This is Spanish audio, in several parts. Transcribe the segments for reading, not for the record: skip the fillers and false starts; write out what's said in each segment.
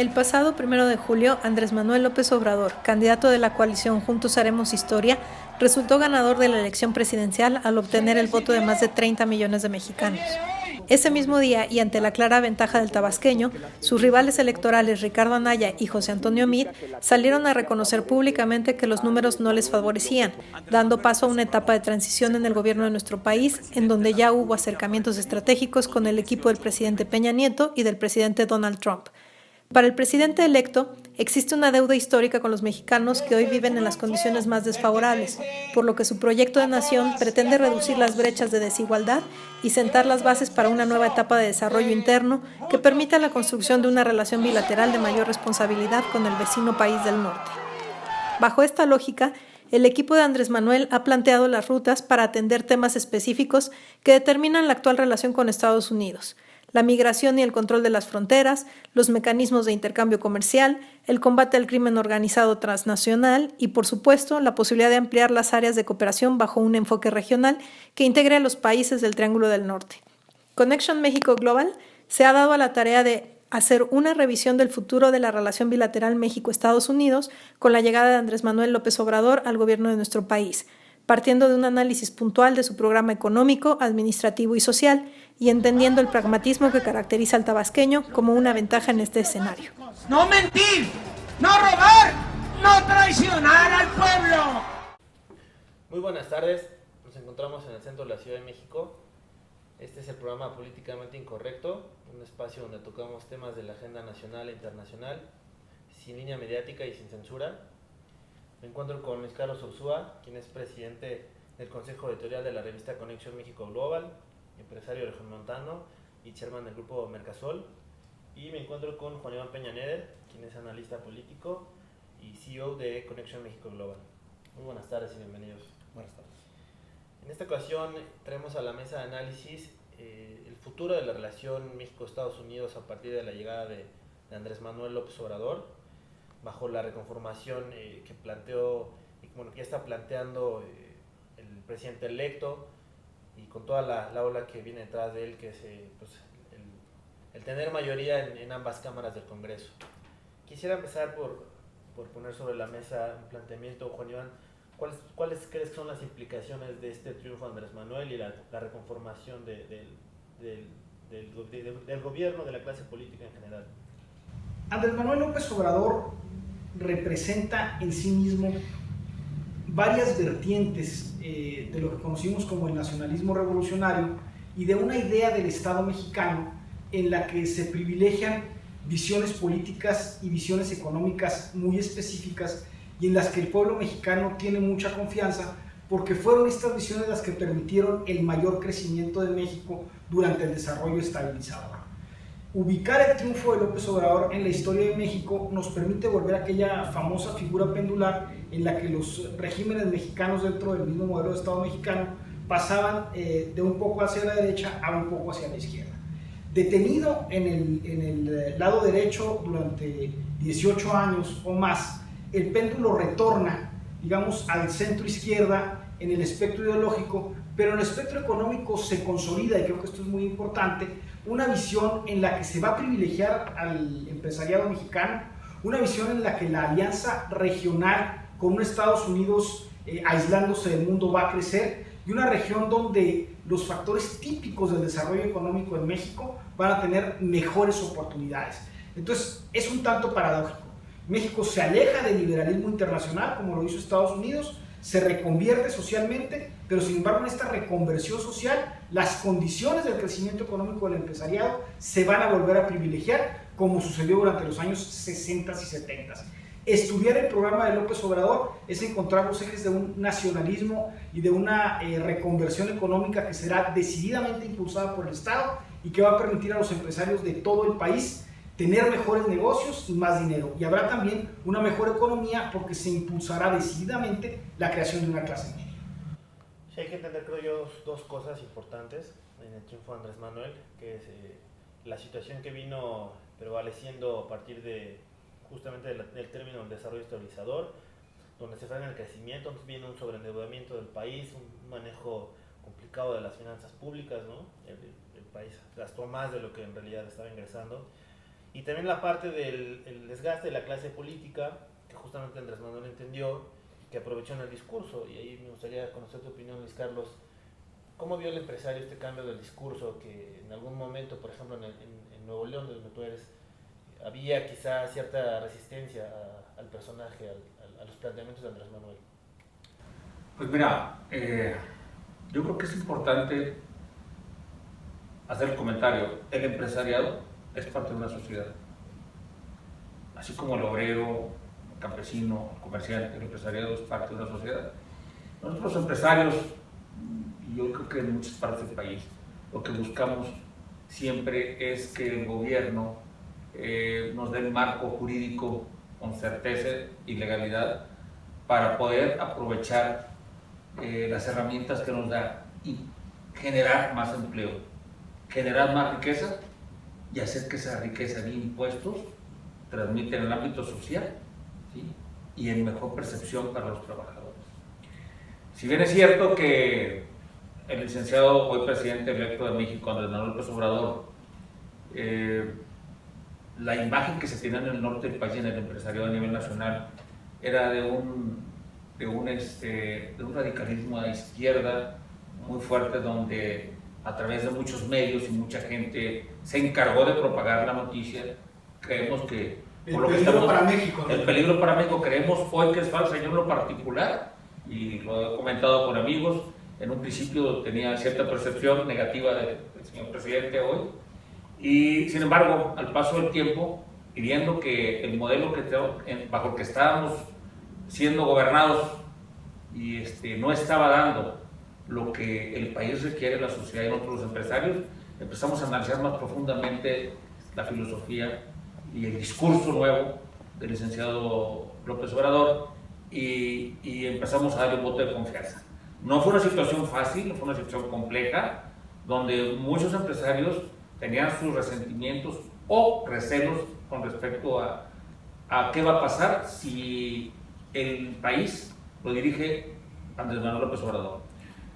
El pasado 1 de julio, Andrés Manuel López Obrador, candidato de la coalición Juntos Haremos Historia, resultó ganador de la elección presidencial al obtener el voto de más de 30 millones de mexicanos. Ese mismo día, y ante la clara ventaja del tabasqueño, sus rivales electorales Ricardo Anaya y José Antonio Meade salieron a reconocer públicamente que los números no les favorecían, dando paso a una etapa de transición en el gobierno de nuestro país, en donde ya hubo acercamientos estratégicos con el equipo del presidente Peña Nieto y del presidente Donald Trump. Para el presidente electo, existe una deuda histórica con los mexicanos que hoy viven en las condiciones más desfavorables, por lo que su proyecto de nación pretende reducir las brechas de desigualdad y sentar las bases para una nueva etapa de desarrollo interno que permita la construcción de una relación bilateral de mayor responsabilidad con el vecino país del norte. Bajo esta lógica, el equipo de Andrés Manuel ha planteado las rutas para atender temas específicos que determinan la actual relación con Estados Unidos: la migración y el control de las fronteras, los mecanismos de intercambio comercial, el combate al crimen organizado transnacional y, por supuesto, la posibilidad de ampliar las áreas de cooperación bajo un enfoque regional que integre a los países del Triángulo del Norte. Connection México Global se ha dado a la tarea de hacer una revisión del futuro de la relación bilateral México-Estados Unidos con la llegada de Andrés Manuel López Obrador al gobierno de nuestro país, partiendo de un análisis puntual de su programa económico, administrativo y social, y entendiendo el pragmatismo que caracteriza al tabasqueño como una ventaja en este escenario. No mentir, no robar, no traicionar al pueblo. Muy buenas tardes, nos encontramos en el centro de la Ciudad de México. Este es el programa Políticamente Incorrecto, un espacio donde tocamos temas de la agenda nacional e internacional, sin línea mediática y sin censura. Me encuentro con Luis Carlos Ursúa, quien es presidente del Consejo Editorial de la revista Connection México Global, empresario regiomontano y chairman del grupo Mercasol. Y me encuentro con Juan Iván Peña Neder, quien es analista político y CEO de Connection México Global. Muy buenas tardes y bienvenidos. Buenas tardes. En esta ocasión traemos a la mesa de análisis el futuro de la relación México-Estados Unidos a partir de la llegada de Andrés Manuel López Obrador, bajo la reconformación que planteó, que ya está planteando el presidente electo, y con toda la ola que viene detrás de él, que es el tener mayoría en ambas cámaras del Congreso. Quisiera empezar por poner sobre la mesa un planteamiento, Juan Iván. ¿Cuáles crees que son las implicaciones de este triunfo de Andrés Manuel y la reconformación del gobierno, de la clase política en general? Andrés Manuel López Obrador representa en sí mismo varias vertientes de lo que conocimos como el nacionalismo revolucionario y de una idea del Estado mexicano en la que se privilegian visiones políticas y visiones económicas muy específicas, y en las que el pueblo mexicano tiene mucha confianza, porque fueron estas visiones las que permitieron el mayor crecimiento de México durante el desarrollo estabilizador. Ubicar el triunfo de López Obrador en la historia de México nos permite volver a aquella famosa figura pendular en la que los regímenes mexicanos dentro del mismo modelo de Estado mexicano pasaban de un poco hacia la derecha a un poco hacia la izquierda. Detenido en el lado derecho durante 18 años o más, el péndulo retorna, digamos, al centro izquierda en el espectro ideológico, pero en el espectro económico se consolida, y creo que esto es muy importante, una visión en la que se va a privilegiar al empresariado mexicano, una visión en la que la alianza regional con un Estados Unidos aislándose del mundo va a crecer, y una región donde los factores típicos del desarrollo económico en México van a tener mejores oportunidades. Entonces es un tanto paradójico. México se aleja del liberalismo internacional, como lo hizo Estados Unidos, se reconvierte socialmente, pero sin embargo en esta reconversión social las condiciones del crecimiento económico del empresariado se van a volver a privilegiar, como sucedió durante los años 60 y 70. Estudiar el programa de López Obrador es encontrar los ejes de un nacionalismo y de una reconversión económica que será decididamente impulsada por el Estado y que va a permitir a los empresarios de todo el país tener mejores negocios y más dinero. Y habrá también una mejor economía porque se impulsará decididamente la creación de una clase media. Sí, hay que entender, creo yo, dos cosas importantes en el triunfo de Andrés Manuel, que es la situación que vino prevaleciendo a partir de justamente del término del desarrollo estabilizador, donde se frena el crecimiento, entonces viene un sobreendeudamiento del país, un manejo complicado de las finanzas públicas, ¿no? El país gastó más de lo que en realidad estaba ingresando. Y también la parte del el desgaste de la clase política, que justamente Andrés Manuel entendió, que aprovechó en el discurso. Y ahí me gustaría conocer tu opinión, Luis Carlos. ¿Cómo vio el empresario este cambio del discurso? Que en algún momento, por ejemplo, en Nuevo León, de donde tú eres, había quizá cierta resistencia al personaje, a los planteamientos de Andrés Manuel. Pues mira, yo creo que es importante hacer el comentario. El empresariado es parte de una sociedad. Así como el obrero, el campesino, el comerciante, el empresariado es parte de una sociedad. Nosotros los empresarios, y yo creo que en muchas partes del país, lo que buscamos siempre es que el gobierno nos dé el marco jurídico con certeza y legalidad para poder aprovechar las herramientas que nos da y generar más empleo, generar más riqueza y hacer que esa riqueza de impuestos transmita en el ámbito social, ¿sí? Y en mejor percepción para los trabajadores. Si bien es cierto que el licenciado, hoy presidente electo de México, Andrés Manuel López Obrador, la imagen que se tiene en el norte del país y en el empresariado a nivel nacional era de un radicalismo a izquierda muy fuerte, donde a través de muchos medios y mucha gente se encargó de propagar la noticia. Creemos que el peligro para México, ¿no? El peligro para México, creemos hoy que es falso. Yo en lo particular, y lo he comentado con amigos, en un principio tenía cierta percepción negativa del señor presidente hoy, y sin embargo, al paso del tiempo, y viendo que el modelo bajo el que estábamos siendo gobernados y no estaba dando lo que el país requiere, la sociedad y nosotros los empresarios, empezamos a analizar más profundamente la filosofía y el discurso nuevo del licenciado López Obrador, y empezamos a darle un voto de confianza. No fue una situación fácil, no fue una situación compleja, donde muchos empresarios tenían sus resentimientos o recelos con respecto a qué va a pasar si el país lo dirige Andrés Manuel López Obrador.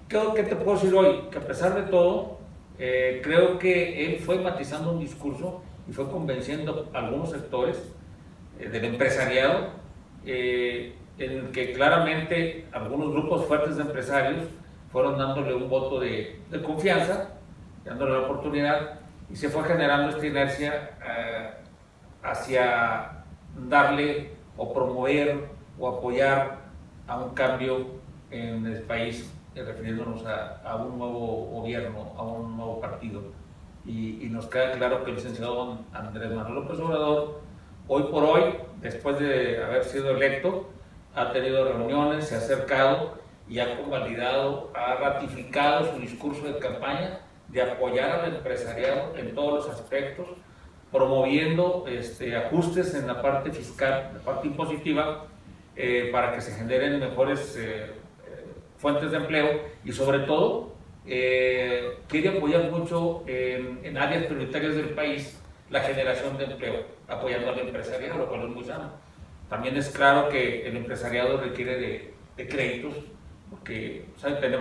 ¿Qué te puedo decir hoy? Que a pesar de todo, creo que él fue matizando un discurso y fue convenciendo a algunos sectores del empresariado, en el que claramente algunos grupos fuertes de empresarios fueron dándole un voto de confianza, dándole la oportunidad, y se fue generando esta inercia hacia darle o promover o apoyar a un cambio en el país, refiriéndonos a un nuevo gobierno, a un nuevo partido. Y nos queda claro que el licenciado Andrés Manuel López Obrador, hoy por hoy, después de haber sido electo, ha tenido reuniones, se ha acercado y ha convalidado, ha ratificado su discurso de campaña de apoyar al empresariado en todos los aspectos, promoviendo ajustes en la parte fiscal, la parte impositiva, para que se generen mejores fuentes de empleo, y sobre todo quiere apoyar mucho en áreas prioritarias del país la generación de empleo, apoyando al empresariado, lo cual es muy sano. También es claro que el empresariado requiere de créditos, porque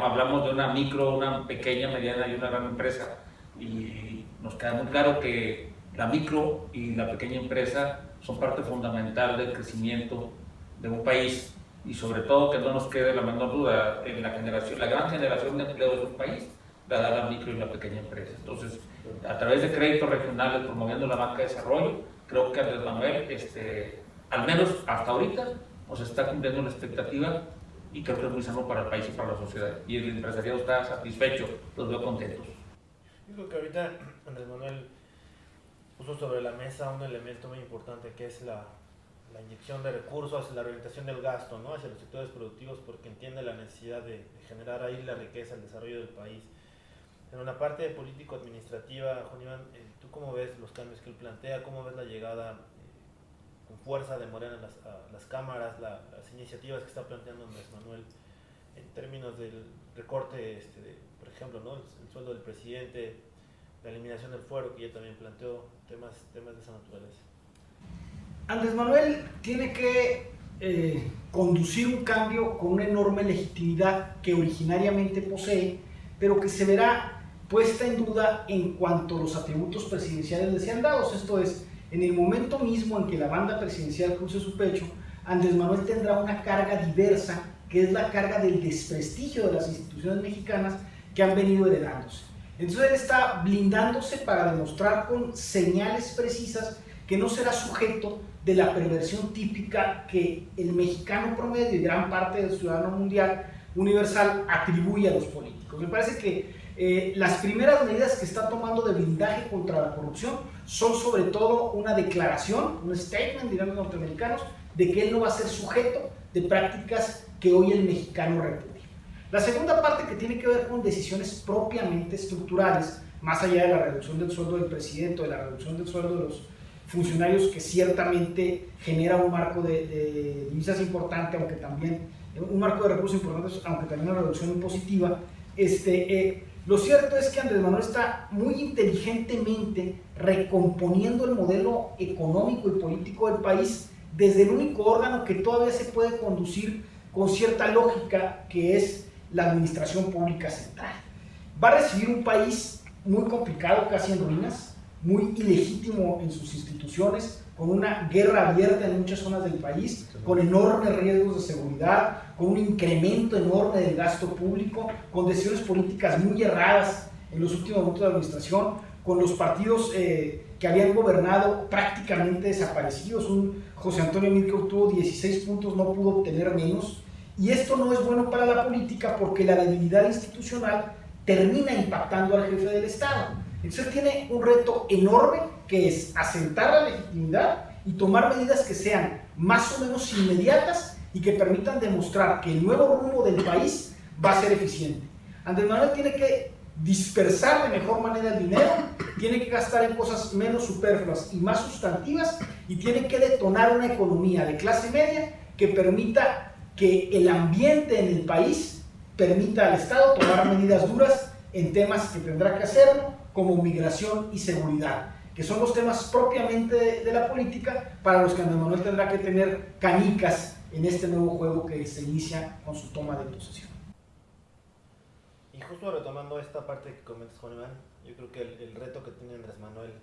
hablamos de una micro, una pequeña, mediana y una gran empresa, y nos queda muy claro que la micro y la pequeña empresa son parte fundamental del crecimiento de un país, y sobre todo que no nos quede la menor duda, en la gran generación de empleos de un país la da la micro y la pequeña empresa. Entonces, a través de créditos regionales, promoviendo la banca de desarrollo, creo que Andrés Manuel, al menos hasta ahorita, nos está cumpliendo la expectativa, y creo que es muy sano para el país y para la sociedad, y el empresariado está satisfecho, los veo contentos. Yo creo que ahorita Andrés Manuel puso sobre la mesa un elemento muy importante, que es la inyección de recursos, la orientación del gasto, ¿no?, hacia los sectores productivos, porque entiende la necesidad de generar ahí la riqueza, el desarrollo del país. En la parte político-administrativa, Juan Iván, ¿tú cómo ves los cambios que él plantea? ¿Cómo ves la llegada con fuerza de Morena a las cámaras, las iniciativas que está planteando Andrés Manuel en términos del recorte, por ejemplo, ¿no?, el sueldo del presidente, la eliminación del fuero, que ya también planteó temas de esa naturaleza? Andrés Manuel tiene que conducir un cambio con una enorme legitimidad que originariamente posee, pero que se verá puesta en duda en cuanto los atributos presidenciales le sean dados. Esto es, en el momento mismo en que la banda presidencial cruce su pecho, Andrés Manuel tendrá una carga diversa, que es la carga del desprestigio de las instituciones mexicanas que han venido heredándose. Entonces él está blindándose para demostrar con señales precisas que no será sujeto de la perversión típica que el mexicano promedio y gran parte del ciudadano mundial universal atribuye a los políticos. Me parece que las primeras medidas que está tomando de blindaje contra la corrupción son sobre todo una declaración, un statement, dirán los norteamericanos, de que él no va a ser sujeto de prácticas que hoy el mexicano repudia. La segunda parte, que tiene que ver con decisiones propiamente estructurales, más allá de la reducción del sueldo del presidente o de la reducción del sueldo de los funcionarios, que ciertamente genera un marco de divisas importante, aunque también un marco de recursos importantes, aunque también una reducción impositiva. Lo cierto es que Andrés Manuel está muy inteligentemente recomponiendo el modelo económico y político del país desde el único órgano que todavía se puede conducir con cierta lógica, que es la administración pública central. Va a recibir un país muy complicado, casi en ruinas, muy ilegítimo en sus instituciones, con una guerra abierta en muchas zonas del país, con enormes riesgos de seguridad, con un incremento enorme del gasto público, con decisiones políticas muy erradas en los últimos momentos de la administración, con los partidos que habían gobernado prácticamente desaparecidos. Un José Antonio Meade que obtuvo 16 puntos, no pudo obtener menos. Y esto no es bueno para la política, porque la debilidad institucional termina impactando al jefe del Estado. Entonces tiene un reto enorme, que es asentar la legitimidad y tomar medidas que sean más o menos inmediatas y que permitan demostrar que el nuevo rumbo del país va a ser eficiente. Andrés Manuel tiene que dispersar de mejor manera el dinero, tiene que gastar en cosas menos superfluas y más sustantivas, y tiene que detonar una economía de clase media que permita que el ambiente en el país permita al Estado tomar medidas duras en temas que tendrá que hacerlo, como migración y seguridad, que son los temas propiamente de la política, para los que Andrés Manuel tendrá que tener canicas en este nuevo juego que se inicia con su toma de posesión. Y justo retomando esta parte que comentas, Juan Iván, yo creo que el reto que tiene Andrés Manuel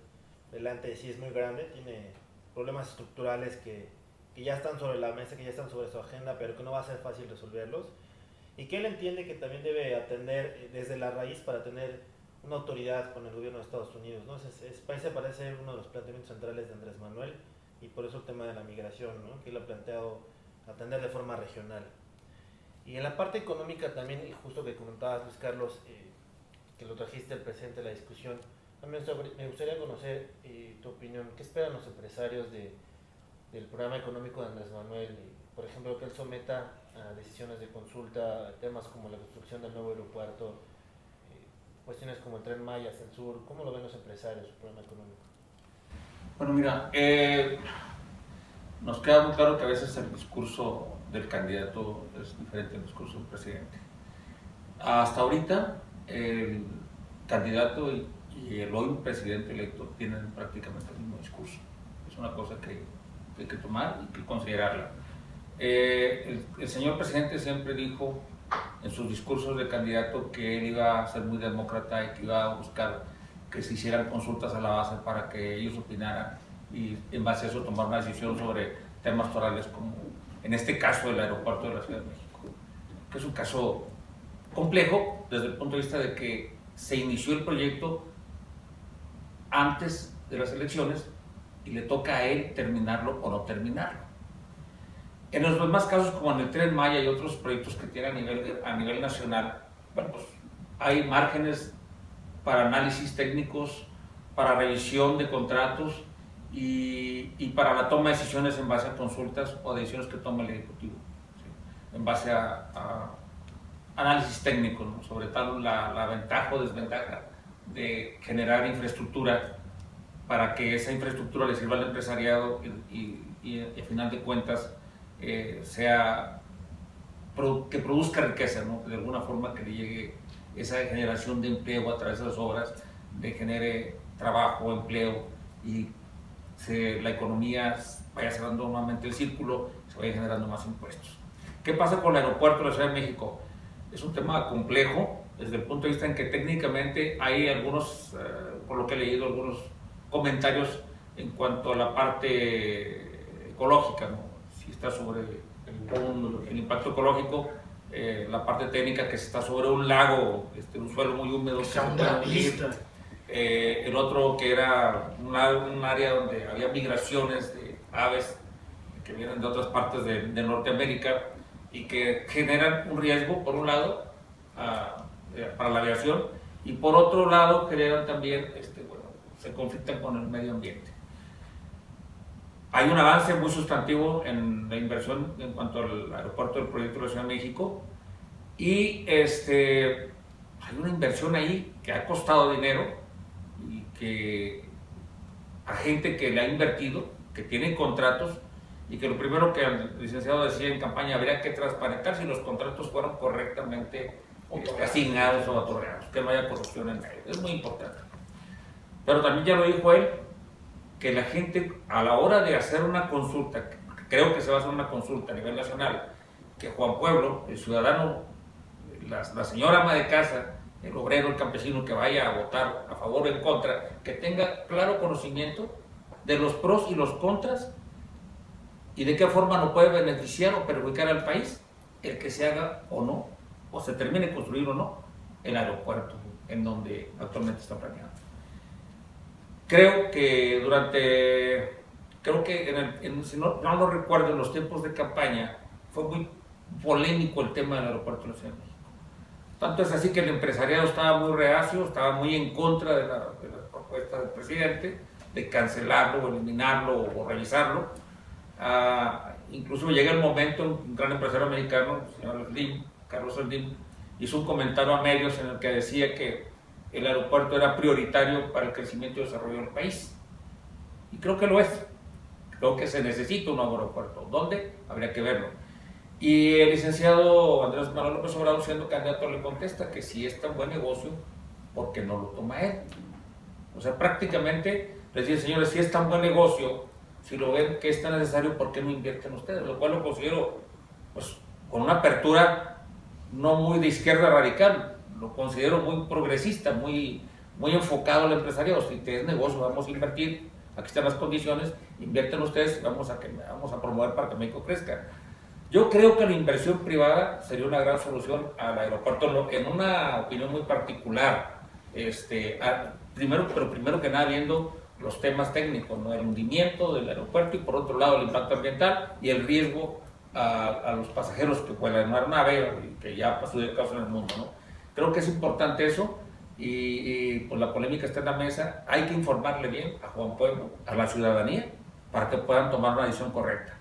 delante de sí es muy grande. Tiene problemas estructurales que ya están sobre la mesa, que ya están sobre su agenda, pero que no va a ser fácil resolverlos, y que él entiende que también debe atender desde la raíz para tener una autoridad con el gobierno de Estados Unidos, ¿no? Parece ser uno de los planteamientos centrales de Andrés Manuel, y por eso el tema de la migración, ¿no? Que él ha planteado atender de forma regional. Y en la parte económica también, y justo que comentabas, Luis Carlos, que lo trajiste al presente de la discusión, también me gustaría conocer tu opinión. ¿Qué esperan los empresarios del programa económico de Andrés Manuel? Por ejemplo, que él someta a decisiones de consulta a temas como la construcción del nuevo aeropuerto, cuestiones como el Tren Maya hacia el sur. ¿Cómo lo ven los empresarios, su programa económico? Bueno, mira, nos queda muy claro que a veces el discurso del candidato es diferente al discurso del presidente. Hasta ahorita, el candidato y el hoy presidente electo tienen prácticamente el mismo discurso. Es una cosa que hay que tomar y que considerarla. El señor presidente siempre dijo en sus discursos de candidato que él iba a ser muy demócrata y que iba a buscar que se hicieran consultas a la base para que ellos opinaran y en base a eso tomar una decisión sobre temas torales, como en este caso el aeropuerto de la Ciudad de México, que es un caso complejo desde el punto de vista de que se inició el proyecto antes de las elecciones y le toca a él terminarlo o no terminarlo. En los demás casos, como en el Tren Maya y otros proyectos que tiene a nivel nacional, bueno, pues hay márgenes para análisis técnicos, para revisión de contratos y para la toma de decisiones en base a consultas o decisiones que toma el Ejecutivo, ¿sí? En base a análisis técnicos, ¿no? Sobre todo la ventaja o desventaja de generar infraestructura para que esa infraestructura le sirva al empresariado y al final de cuentas que produzca riqueza, ¿no? De alguna forma que le llegue esa generación de empleo a través de las obras, de genere trabajo, empleo y la economía vaya cerrando nuevamente el círculo, se vaya generando más impuestos. ¿Qué pasa con el aeropuerto de la Ciudad de México? Es un tema complejo desde el punto de vista en que técnicamente hay algunos, por lo que he leído, algunos comentarios en cuanto a la parte ecológica, ¿no? Si está sobre el impacto ecológico, la parte técnica que está sobre un lago, un suelo muy húmedo, que se puede vivir. El otro que era un área donde había migraciones de aves que vienen de otras partes de Norteamérica y que generan un riesgo, por un lado, para la aviación, y por otro lado generan también, se conflictan con el medio ambiente. Hay un avance muy sustantivo en la inversión en cuanto al aeropuerto del proyecto de la Ciudad de México, y hay una inversión ahí que ha costado dinero y que a gente que le ha invertido, que tiene contratos, y que lo primero que el licenciado decía en campaña, habría que transparentar si los contratos fueron correctamente asignados o otorgados, que no haya corrupción en ellos. Es muy importante. Pero también ya lo dijo él, que la gente a la hora de hacer una consulta, creo que se va a hacer una consulta a nivel nacional, que Juan Pueblo, el ciudadano, la señora ama de casa, el obrero, el campesino que vaya a votar a favor o en contra, que tenga claro conocimiento de los pros y los contras y de qué forma nos puede beneficiar o perjudicar al país el que se haga o no, o se termine de construir o no, el aeropuerto en donde actualmente está planeado. Creo que si no lo recuerdo, en los tiempos de campaña fue muy polémico el tema del aeropuerto de la Ciudad de México. Tanto es así que el empresariado estaba muy reacio, estaba muy en contra de la propuesta del presidente de cancelarlo, o eliminarlo o revisarlo. Incluso llega el momento, un gran empresario americano, el señor Carlos Slim, hizo un comentario a medios en el que decía que el aeropuerto era prioritario para el crecimiento y desarrollo del país. Y creo que lo es. Creo que se necesita un nuevo aeropuerto. ¿Dónde? Habría que verlo. Y el licenciado Andrés Manuel López Obrador, siendo candidato, le contesta que si es tan buen negocio, ¿por qué no lo toma él? O sea, prácticamente les dice, señores, si es tan buen negocio, si lo ven que es tan necesario, ¿por qué no invierten ustedes? Lo cual lo considero, pues, con una apertura no muy de izquierda radical, lo considero muy progresista, muy enfocado al empresariado. Si es negocio, vamos a invertir, aquí están las condiciones, invierten ustedes, vamos a promover para que México crezca. Yo creo que la inversión privada sería una gran solución al aeropuerto, en una opinión muy particular, primero que nada viendo los temas técnicos, ¿no? El hundimiento del aeropuerto y por otro lado el impacto ambiental y el riesgo a los pasajeros que vuelan en una aeronave, que ya pasó de caso en el mundo, ¿no? Creo que es importante eso y pues la polémica está en la mesa. Hay que informarle bien a Juan Pueblo, a la ciudadanía, para que puedan tomar una decisión correcta.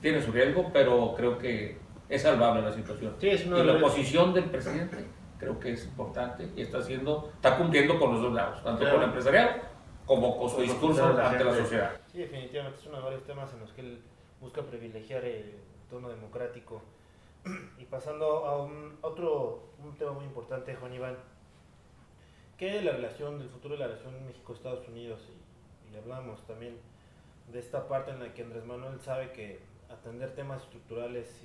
Tiene su riesgo, pero creo que es salvable la situación. Sí, y la posición del presidente creo que es importante y está cumpliendo con los dos lados, tanto con el empresariado como con su discurso ante la sociedad. Sí, definitivamente es uno de varios temas en los que él busca privilegiar el tono democrático. Y pasando a un tema muy importante, Juan Iván, ¿qué de la relación, del futuro de la relación México-Estados Unidos? Y hablamos también de esta parte en la que Andrés Manuel sabe que atender temas estructurales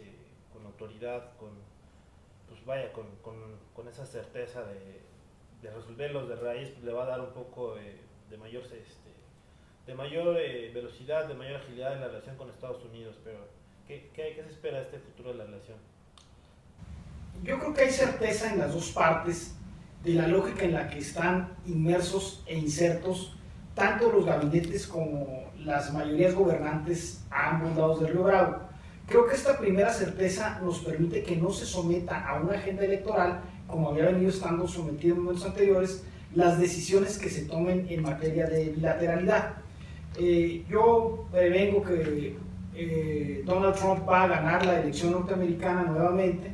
con autoridad, con esa certeza de resolverlos de raíz, pues le va a dar un poco de mayor velocidad, de mayor agilidad en la relación con Estados Unidos. Pero ¿qué se espera de este futuro de la relación? Yo creo que hay certeza en las dos partes de la lógica en la que están inmersos e insertos tanto los gabinetes como las mayorías gobernantes a ambos lados del Río Bravo. Creo que esta primera certeza nos permite que no se someta a una agenda electoral, como había venido estando sometido en momentos anteriores, las decisiones que se tomen en materia de bilateralidad. Yo prevengo que Donald Trump va a ganar la elección norteamericana nuevamente.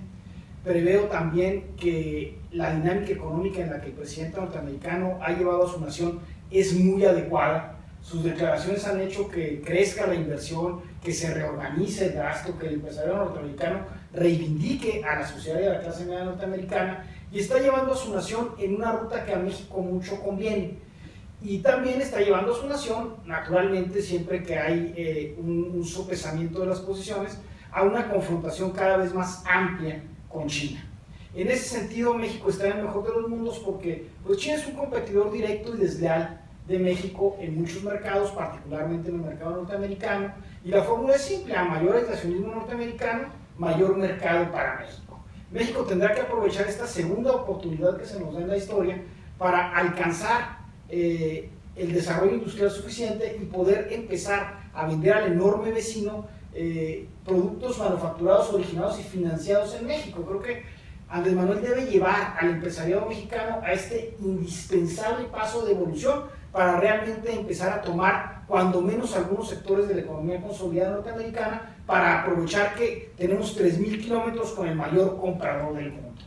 Preveo también que la dinámica económica en la que el presidente norteamericano ha llevado a su nación es muy adecuada. Sus declaraciones han hecho que crezca la inversión, que se reorganice el gasto, que el empresario norteamericano reivindique a la sociedad y a la clase media norteamericana y está llevando a su nación en una ruta que a México mucho conviene. Y también está llevando a su nación, naturalmente, siempre que hay un sopesamiento de las posiciones, a una confrontación cada vez más amplia con China. En ese sentido, México está en el mejor de los mundos porque pues, China es un competidor directo y desleal de México en muchos mercados, particularmente en el mercado norteamericano, y la fórmula es simple: a mayor aislacionismo norteamericano, mayor mercado para México. México tendrá que aprovechar esta segunda oportunidad que se nos da en la historia para alcanzar el desarrollo industrial suficiente y poder empezar a vender al enorme vecino productos manufacturados, originados y financiados en México. Creo que Andrés Manuel debe llevar al empresariado mexicano a este indispensable paso de evolución para realmente empezar a tomar cuando menos algunos sectores de la economía consolidada norteamericana, para aprovechar que tenemos 3.000 kilómetros con el mayor comprador del mundo.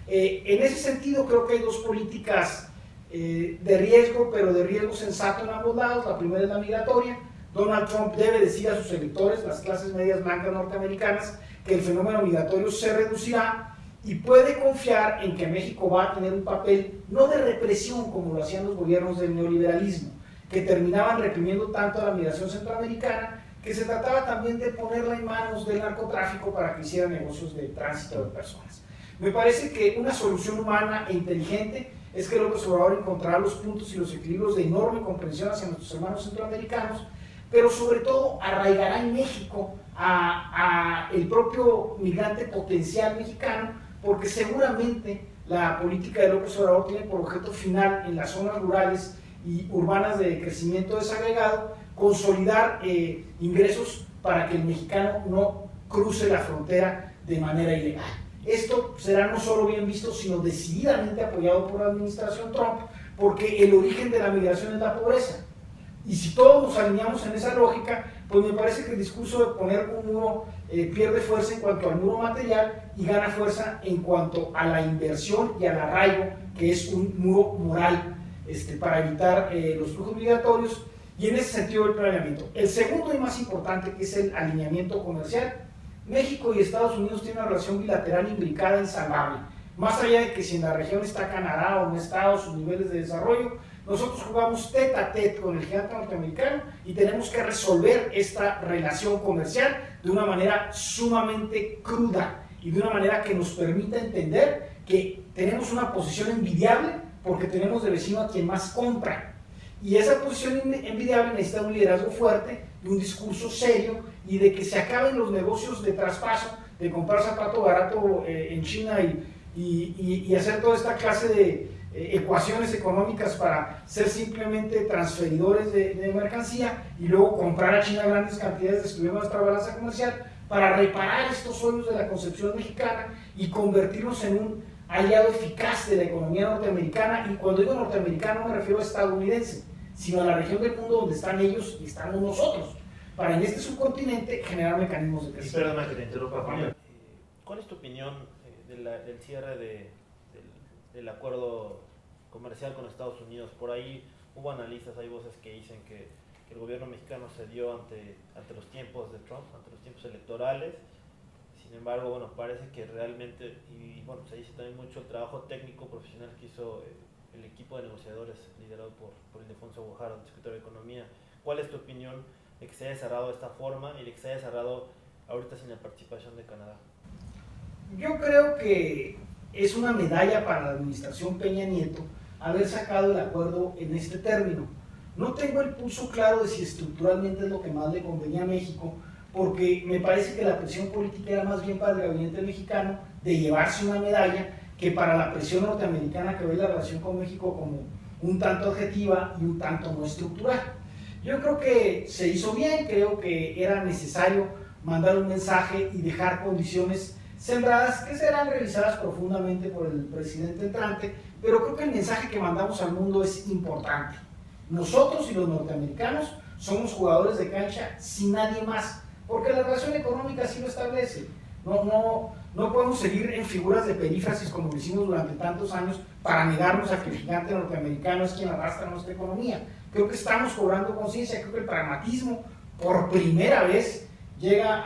En ese sentido, creo que hay dos políticas de riesgo, pero de riesgo sensato en ambos lados. La primera es la migratoria. Donald Trump debe decir a sus electores, las clases medias blancas norteamericanas, que el fenómeno migratorio se reducirá, y puede confiar en que México va a tener un papel no de represión como lo hacían los gobiernos del neoliberalismo, que terminaban reprimiendo tanto a la migración centroamericana, que se trataba también de ponerla en manos del narcotráfico para que hiciera negocios de tránsito de personas. Me parece que una solución humana e inteligente es que López Obrador encontrará los puntos y los equilibrios de enorme comprensión hacia nuestros hermanos centroamericanos, pero sobre todo arraigará en México a el propio migrante potencial mexicano, porque seguramente la política de López Obrador tiene por objeto final, en las zonas rurales y urbanas de crecimiento desagregado, consolidar ingresos para que el mexicano no cruce la frontera de manera ilegal. Esto será no solo bien visto, sino decididamente apoyado por la administración Trump, porque el origen de la migración es la pobreza. Y si todos nos alineamos en esa lógica, pues me parece que el discurso de poner un muro pierde fuerza en cuanto al muro material y gana fuerza en cuanto a la inversión y al arraigo, que es un muro moral para evitar los flujos migratorios, y en ese sentido el planeamiento. El segundo y más importante, que es el alineamiento comercial. México y Estados Unidos tienen una relación bilateral imbricada, insalvable. Más allá de que si en la región está Canadá o no está, o sus niveles de desarrollo, nosotros jugamos tete a tete con el gigante norteamericano y tenemos que resolver esta relación comercial de una manera sumamente cruda y de una manera que nos permita entender que tenemos una posición envidiable porque tenemos de vecino a quien más compra. Y esa posición envidiable necesita un liderazgo fuerte, de un discurso serio y de que se acaben los negocios de traspaso, de comprar zapato barato en China y hacer toda esta clase de ecuaciones económicas para ser simplemente transferidores de mercancía y luego comprar a China grandes cantidades, destruyendo nuestra balanza comercial, para reparar estos hoyos de la concepción mexicana y convertirnos en un aliado eficaz de la economía norteamericana. Y cuando digo norteamericano no me refiero a estadounidense, sino a la región del mundo donde están ellos y estamos nosotros, para en este subcontinente generar mecanismos de crecimiento. Perdona que te interrumpa, Julio. ¿Cuál es tu opinión del cierre del acuerdo comercial con Estados Unidos? Por ahí hubo analistas, hay voces que dicen que el gobierno mexicano cedió ante los tiempos de Trump, ante los tiempos electorales. Sin embargo, bueno, parece que realmente, y bueno, se dice también mucho el trabajo técnico profesional que hizo el equipo de negociadores liderado por Ildefonso Guajardo, el secretario de Economía. ¿Cuál es tu opinión de que se haya cerrado de esta forma y de que se haya cerrado ahorita sin la participación de Canadá? Yo creo que es una medalla para la administración Peña Nieto haber sacado el acuerdo en este término. No tengo el pulso claro de si estructuralmente es lo que más le convenía a México, porque me parece que la presión política era más bien para el gabinete mexicano de llevarse una medalla que para la presión norteamericana, que ve la relación con México como un tanto objetiva y un tanto no estructural. Yo creo que se hizo bien, creo que era necesario mandar un mensaje y dejar condiciones sembradas que serán revisadas profundamente por el presidente entrante, pero creo que el mensaje que mandamos al mundo es importante. Nosotros y los norteamericanos somos jugadores de cancha sin nadie más, porque la relación económica así lo establece. No podemos seguir en figuras de perífrasis como lo hicimos durante tantos años para negarnos a que el gigante norteamericano es quien arrastra nuestra economía. Creo que estamos cobrando conciencia, creo que el pragmatismo por primera vez llega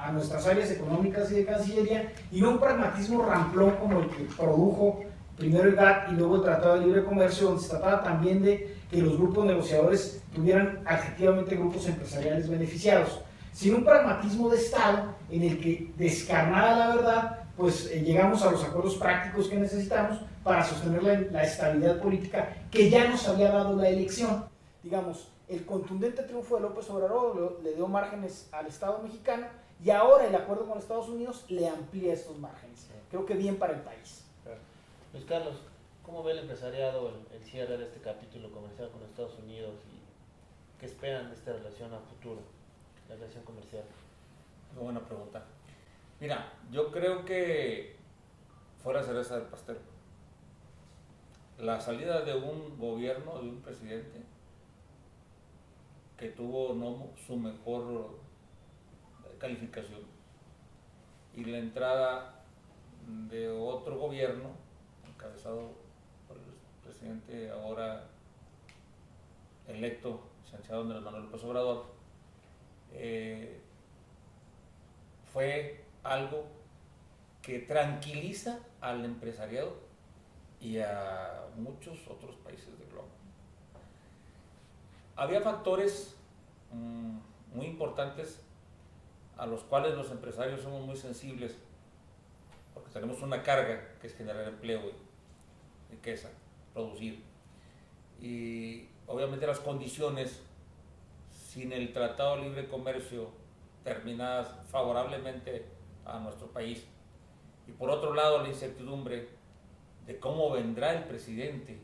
a nuestras áreas económicas y de Cancillería, y no un pragmatismo ramplón como el que produjo primero el GATT y luego el Tratado de Libre Comercio, donde se trataba también de que los grupos negociadores tuvieran efectivamente grupos empresariales beneficiados, sino un pragmatismo de Estado en el que, descarnada la verdad, pues llegamos a los acuerdos prácticos que necesitamos para sostener la estabilidad política que ya nos había dado la elección. Digamos, el contundente triunfo de López Obrador le dio márgenes al Estado mexicano y ahora el acuerdo con Estados Unidos le amplía estos márgenes. Creo que bien para el país. Luis Carlos, ¿cómo ve el empresariado el cierre de este capítulo comercial con Estados Unidos y qué esperan de esta relación a futuro, la relación comercial? Muy buena pregunta. Mira, yo creo que fuera cereza del pastel. La salida de un gobierno, de un presidente que tuvo no su mejor calificación y la entrada de otro gobierno encabezado por el presidente ahora electo, licenciado Andrés Manuel López Obrador, fue algo que tranquiliza al empresariado y a muchos otros países del globo. Había factores muy importantes a los cuales los empresarios somos muy sensibles, porque tenemos una carga que es generar empleo y riqueza, producir. Y obviamente las condiciones, sin el Tratado de Libre Comercio, terminadas favorablemente a nuestro país, y por otro lado la incertidumbre de cómo vendrá el presidente,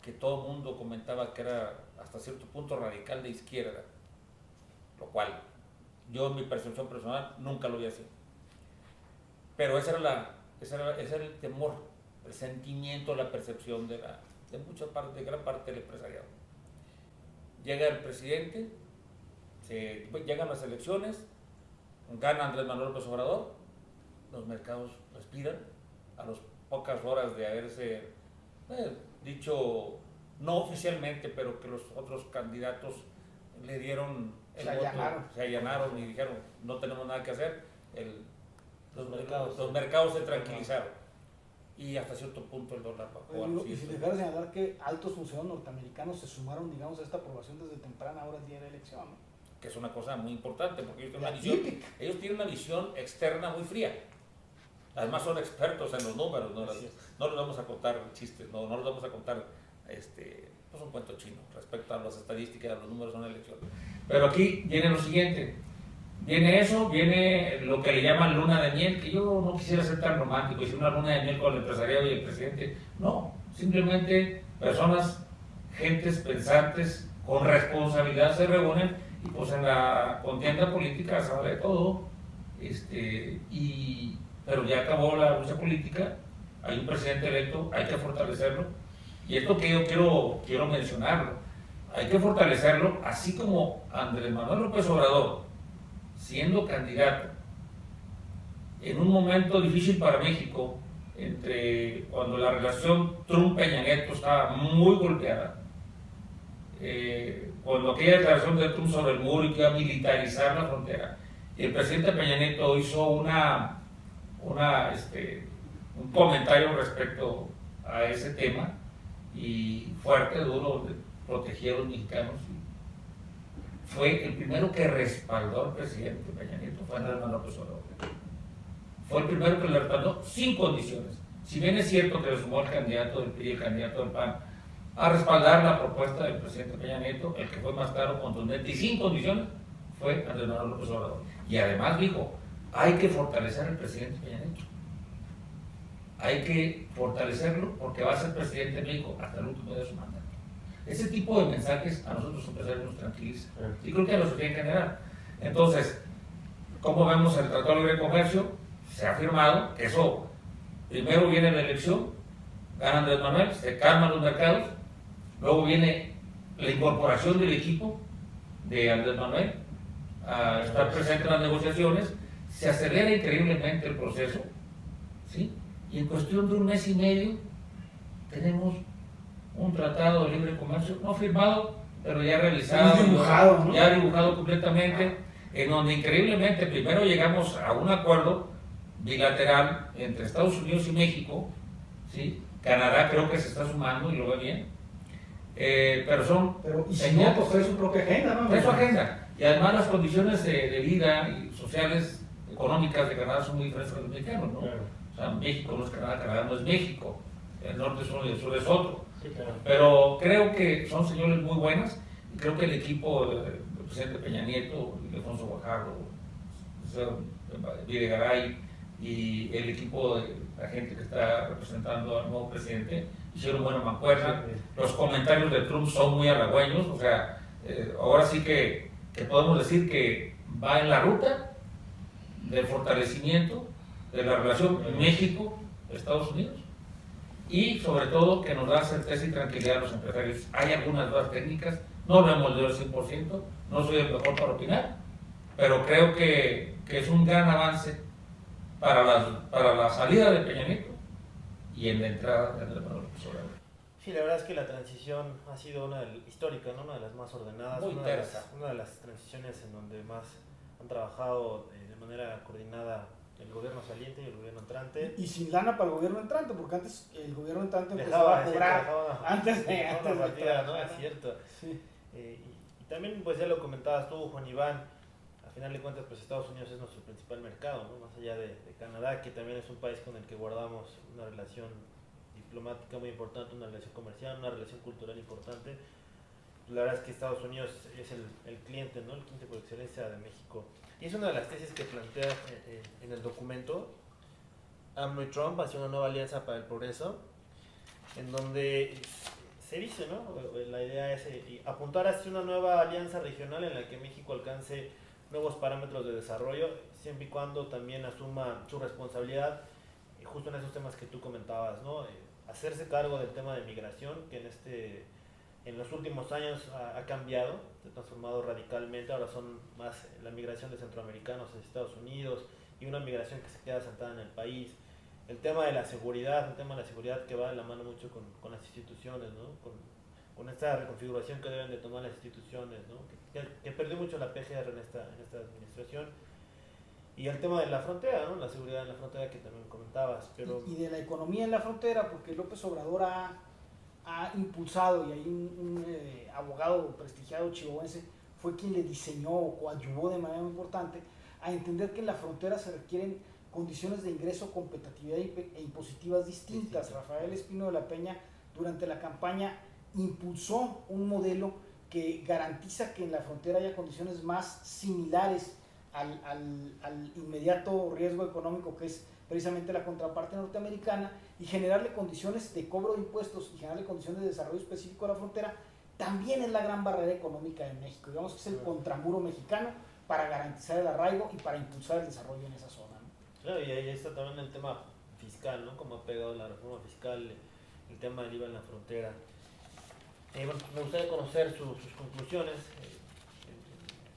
que todo el mundo comentaba que era hasta cierto punto radical de izquierda, lo cual yo en mi percepción personal nunca lo vi así. Pero ese era el temor, el sentimiento, la percepción de gran parte del empresariado. Llega el presidente, llegan las elecciones, gana Andrés Manuel López Obrador, los mercados respiran a las pocas horas de haberse dicho, no oficialmente, pero que los otros candidatos le dieron el voto, se allanaron y dijeron, no tenemos nada que hacer, los mercados se tranquilizaron y hasta cierto punto el dólar bajó. Y sin dejar de señalar que altos funcionarios norteamericanos se sumaron, digamos, a esta aprobación desde temprana hora del día de la elección, ¿no? Que es una cosa muy importante, porque ellos tienen una visión externa muy fría. Además son expertos en los números, no les vamos a contar chistes, no les vamos a contar pues un cuento chino respecto a las estadísticas, a los números de una elección. Pero aquí viene lo siguiente, viene lo que le llaman luna de miel, que yo no quisiera ser tan romántico, hice una luna de miel con el empresariado y el presidente, no, simplemente personas, gentes pensantes, con responsabilidad se reúnen, y pues en la contienda política se habla de todo, pero ya acabó la lucha política, hay un presidente electo, hay que fortalecerlo, y esto que yo quiero mencionarlo, hay que fortalecerlo, así como Andrés Manuel López Obrador, siendo candidato, en un momento difícil para México, cuando la relación Trump-Peña Nieto estaba muy golpeada, cuando aquella declaración de Trump sobre el muro y que iba a militarizar la frontera, y el presidente Peña Nieto hizo un comentario respecto a ese tema, y fuerte, duro, protegía a los mexicanos. Fue el primero que respaldó al presidente Peña Nieto, fue Andrés Manuel López Obrador. Fue el primero que le respaldó sin condiciones. Si bien es cierto que le sumó el candidato del PRI y el candidato del PAN a respaldar la propuesta del presidente Peña Nieto, el que fue más claro, contundente y sin condiciones, fue Andrés Manuel López Obrador. Y además dijo, hay que fortalecer al presidente Peña Nieto. Hay que fortalecerlo porque va a ser presidente de México hasta el último día de su mandato. Ese tipo de mensajes a nosotros empresarios nos tranquiliza. Y creo que a la sociedad en general. Entonces, ¿cómo vemos el Tratado de Libre Comercio? Se ha firmado, eso, primero viene la elección, gana Andrés Manuel, se calman los mercados, luego viene la incorporación del equipo de Andrés Manuel a estar presente en las negociaciones, se acelera increíblemente el proceso, ¿sí? Y en cuestión de un mes y medio tenemos un tratado de libre comercio, no firmado, pero ya realizado, dibujado, ¿no? Ya dibujado completamente, en donde increíblemente primero llegamos a un acuerdo bilateral entre Estados Unidos y México, ¿sí? Canadá creo que se está sumando y lo ve bien, pero y si no, pues trae su propia agenda, ¿no? Trae su agenda, y además las condiciones de vida y sociales económicas de Canadá son muy diferentes a los mexicanos, ¿no? Claro. O sea, México no es Canadá, Canadá no es México, el norte es uno y el sur es otro. Sí, claro. Pero creo que son señales muy buenas y creo que el equipo del presidente Peña Nieto, Alfonso Guajardo, Videgaray y el equipo de la gente que está representando al nuevo presidente hicieron buena mancuerna. Los comentarios de Trump son muy halagüeños, o sea, ahora sí que podemos decir que va en la ruta del fortalecimiento de la relación México-Estados Unidos y sobre todo que nos da certeza y tranquilidad a los empresarios. Hay algunas dudas técnicas, no lo hemos leído al 100%, no soy el mejor para opinar, pero creo que es un gran avance para la salida de Peña Nieto y en la entrada de Andrés Manuel López Obrador. Sí, la verdad es que la transición ha sido histórica, ¿no? Una de las más ordenadas, Muy tersa. una de las transiciones en donde más han trabajado de manera coordinada el gobierno saliente y el gobierno entrante. Y sin lana para el gobierno entrante, porque antes el gobierno entrante empezaba a cobrar antes de partida, ¿no? Es cierto. Sí. Y también, pues ya lo comentabas tú, Juan Iván, a final de cuentas, pues Estados Unidos es nuestro principal mercado, ¿no? Más allá de Canadá, que también es un país con el que guardamos una relación diplomática muy importante, una relación comercial, una relación cultural importante. La verdad es que Estados Unidos es el cliente, ¿no? El cliente por excelencia de México. Y es una de las tesis que plantea en el documento AMLO y Trump hacia una nueva alianza para el progreso, en donde se dice, ¿no? La idea es apuntar hacia una nueva alianza regional en la que México alcance nuevos parámetros de desarrollo, siempre y cuando también asuma su responsabilidad, justo en esos temas que tú comentabas, ¿no? Hacerse cargo del tema de migración, que en los últimos años ha cambiado, se ha transformado radicalmente. Ahora son más la migración de centroamericanos a Estados Unidos y una migración que se queda sentada en el país. El tema de la seguridad, que va de la mano mucho con las instituciones, ¿no? Con esta reconfiguración que deben de tomar las instituciones, ¿no? Que perdió mucho la PGR en esta administración. Y el tema de la frontera, ¿no? La seguridad en la frontera que también comentabas. Pero... Y de la economía en la frontera, porque López Obrador ha impulsado, y hay un abogado prestigiado chihuahuense fue quien le diseñó o coadyuvó de manera muy importante a entender que en la frontera se requieren condiciones de ingreso, competitividad e impositivas distintas. Sí. Rafael Espino de la Peña durante la campaña impulsó un modelo que garantiza que en la frontera haya condiciones más similares al inmediato riesgo económico que es precisamente la contraparte norteamericana, y generarle condiciones de cobro de impuestos y generarle condiciones de desarrollo específico a la frontera también es la gran barrera económica de México. Digamos que es el contramuro mexicano para garantizar el arraigo y para impulsar el desarrollo en esa zona, ¿no? Claro, y ahí está también el tema fiscal, ¿no? Como ha pegado la reforma fiscal, el tema del IVA en la frontera. Bueno, me gustaría conocer sus conclusiones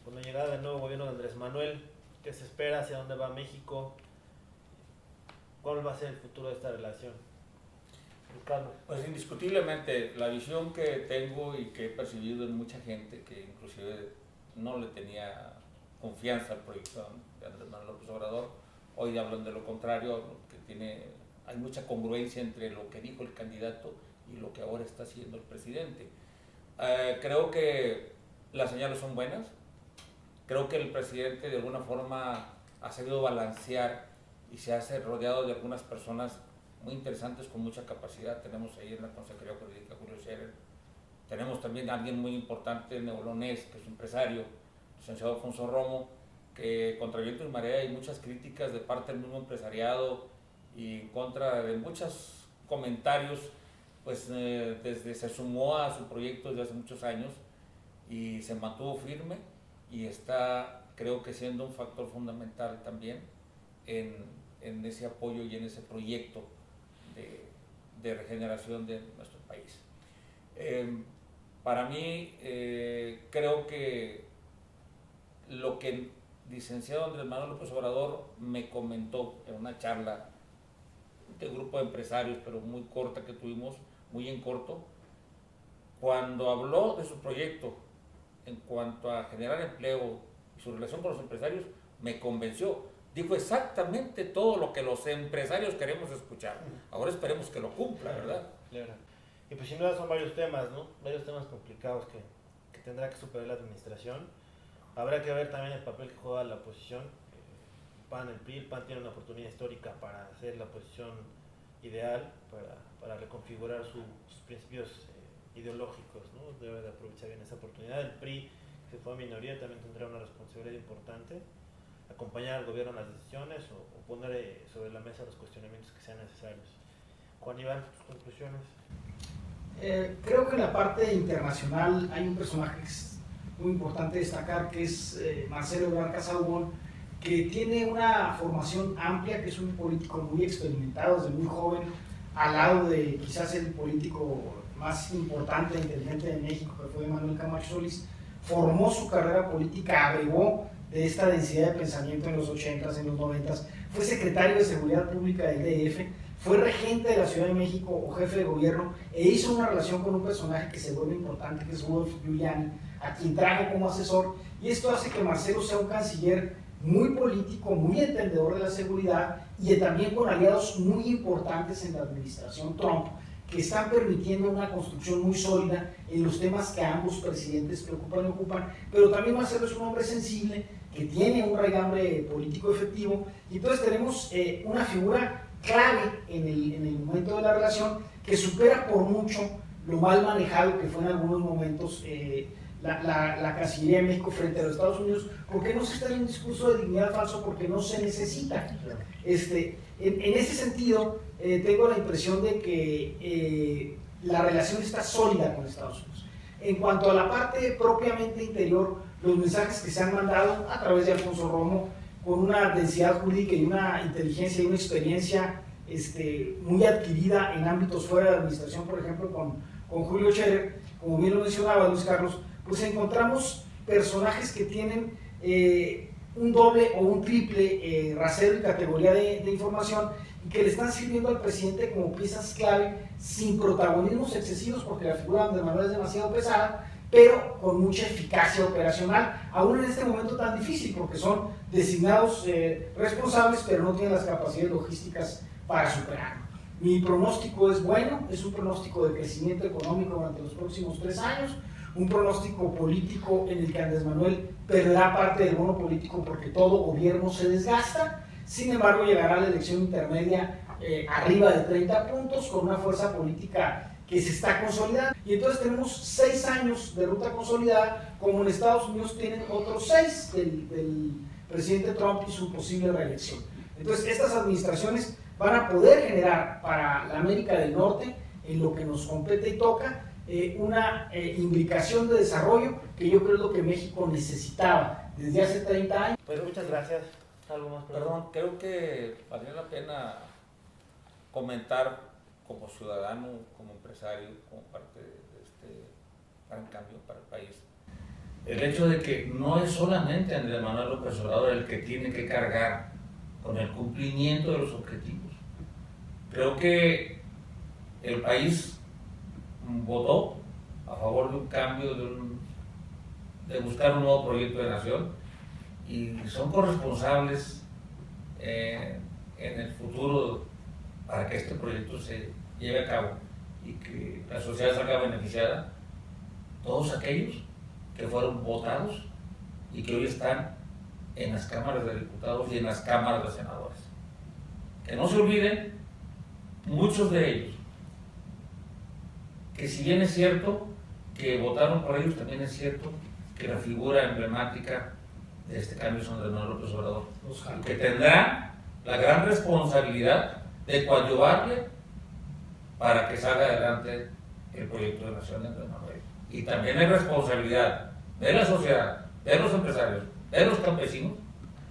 con la llegada del nuevo gobierno de Andrés Manuel. ¿Qué se espera? ¿Hacia dónde va México? ¿Cuál va a ser el futuro de esta relación? Carlos. Pues indiscutiblemente la visión que tengo y que he percibido en mucha gente que inclusive no le tenía confianza al proyecto de Andrés Manuel López Obrador, hoy hablan de lo contrario, que hay mucha congruencia entre lo que dijo el candidato y lo que ahora está haciendo el presidente. Creo que las señales son buenas, creo que el presidente de alguna forma ha sabido balancear y se hace rodeado de algunas personas muy interesantes con mucha capacidad. Tenemos ahí en la Consejería Jurídica Julio Scherer, tenemos también a alguien muy importante, neolonés, que es empresario, el licenciado Alfonso Romo, que contra viento y marea hay muchas críticas de parte del mismo empresariado y en contra de muchos comentarios, pues desde se sumó a su proyecto desde hace muchos años y se mantuvo firme y está, creo que siendo un factor fundamental también en ese apoyo y en ese proyecto de regeneración de nuestro país. Para mí, creo que lo que el licenciado Andrés Manuel López Obrador me comentó en una charla de grupo de empresarios, pero muy corta que tuvimos, muy en corto, cuando habló de su proyecto en cuanto a generar empleo y su relación con los empresarios, me convenció. Dijo exactamente todo lo que los empresarios queremos escuchar. Ahora esperemos que lo cumpla, ¿verdad? Claro. Y pues sin duda son varios temas, ¿no? Varios temas complicados que tendrá que superar la administración. Habrá que ver también el papel que juega la oposición. PAN, el PRI. El PAN tiene una oportunidad histórica para hacer la oposición ideal, para reconfigurar sus principios ideológicos, ¿no? Debe de aprovechar bien esa oportunidad. El PRI, que fue minoría, también tendrá una responsabilidad importante, acompañar al gobierno en las decisiones o poner sobre la mesa los cuestionamientos que sean necesarios. Juan Iván, tus conclusiones. Creo que en la parte internacional hay un personaje que es muy importante destacar, que es Marcelo Ebrard Casaubon, que tiene una formación amplia, que es un político muy experimentado desde muy joven, al lado de quizás el político más importante e inteligente de México, que fue Manuel Camacho Solís. Formó su carrera política, agregó de esta densidad de pensamiento en los 80s, en los 90s, fue secretario de Seguridad Pública del DF, fue regente de la Ciudad de México o jefe de gobierno, e hizo una relación con un personaje que se vuelve importante, que es Rudolph Giuliani, a quien trajo como asesor, y esto hace que Marcelo sea un canciller muy político, muy entendedor de la seguridad, y también con aliados muy importantes en la administración Trump, que están permitiendo una construcción muy sólida en los temas que a ambos presidentes preocupan y ocupan. Pero también Marcelo es un hombre sensible, que tiene un raigambre político efectivo, y entonces tenemos una figura clave en el momento de la relación, que supera por mucho lo mal manejado que fue en algunos momentos la Cancillería de México frente a los Estados Unidos, porque no se está en un discurso de dignidad falso, porque no se necesita. En ese sentido, tengo la impresión de que la relación está sólida con Estados Unidos. En cuanto a la parte propiamente interior, los mensajes que se han mandado a través de Alfonso Romo, con una densidad jurídica y una inteligencia y una experiencia muy adquirida en ámbitos fuera de la administración, por ejemplo, con Julio Scherer, como bien lo mencionaba Luis Carlos, pues encontramos personajes que tienen un doble o un triple rasero y categoría de información, y que le están sirviendo al presidente como piezas clave, sin protagonismos excesivos, porque la figura de Andrés Manuel es demasiado pesada, pero con mucha eficacia operacional, aún en este momento tan difícil, porque son designados responsables, pero no tienen las capacidades logísticas para superarlo. Mi pronóstico es bueno, es un pronóstico de crecimiento económico durante los próximos 3 años, un pronóstico político en el que Andrés Manuel perderá parte del bono político porque todo gobierno se desgasta. Sin embargo, llegará a la elección intermedia arriba de 30 puntos, con una fuerza política que se está consolidando, y entonces tenemos 6 años de ruta consolidada, como en Estados Unidos tienen otros 6 del presidente Trump y su posible reelección. Entonces estas administraciones van a poder generar para la América del Norte, en lo que nos compete y toca, una imbricación de desarrollo que yo creo es lo que México necesitaba desde hace 30 años. Pues muchas gracias. ¿Algo más? Perdón, creo que valdría la pena comentar como ciudadano, como empresario, como parte de este gran cambio para el país, el hecho de que no es solamente Andrés Manuel López Obrador el que tiene que cargar con el cumplimiento de los objetivos. Creo que el país votó a favor de un cambio, de buscar un nuevo proyecto de nación, y son corresponsables en el futuro para que este proyecto se lleve a cabo y que la sociedad salga beneficiada, todos aquellos que fueron votados y que hoy están en las cámaras de diputados y en las cámaras de senadores. Que no se olviden, muchos de ellos, que si bien es cierto que votaron por ellos, también es cierto que la figura emblemática de este cambio es Andrés Manuel López Obrador, y que tendrá la gran responsabilidad de coadyuvarle para que salga adelante el proyecto de nación de Andrés Manuel. Y también hay responsabilidad de la sociedad, de los empresarios, de los campesinos,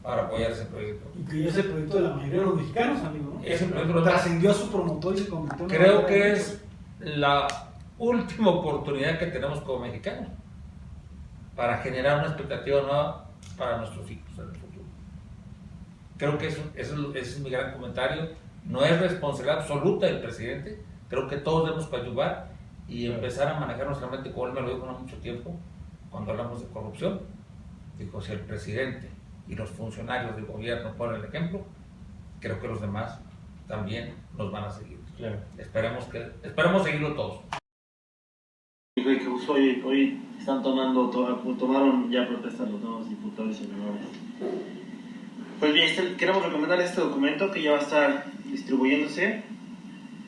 para apoyar ese proyecto. Y que es el proyecto de la mayoría de los mexicanos, amigo, ¿no? Ese proyecto trascendió a su promotor y se convirtió en... Creo que es la última oportunidad que tenemos como mexicanos para generar una expectativa nueva para nuestros hijos en el futuro. Creo que ese es mi gran comentario. No es responsabilidad absoluta del presidente. Creo que todos debemos coadyuvar y empezar a manejar nuestra mente, como él me lo dijo no mucho tiempo, cuando hablamos de corrupción. Dijo, si el presidente y los funcionarios del gobierno ponen el ejemplo, creo que los demás también nos van a seguir. Claro. Esperemos seguirlo todos. Que justo hoy están tomaron ya protesta los nuevos diputados y senadores. Pues bien, queremos recomendar este documento que ya va a estar distribuyéndose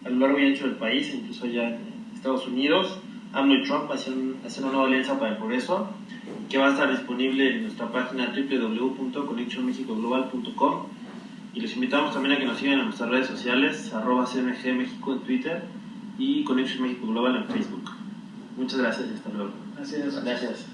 a lo largo y ancho del país, incluso ya en Estados Unidos. AMLO y Trump hacen una nueva alianza para el progreso, que va a estar disponible en nuestra página www.connectionmexicoglobal.com, y los invitamos también a que nos sigan en nuestras redes sociales, @CMG México en Twitter y Connection México Global en Facebook. Muchas gracias y hasta luego. Gracias. Gracias.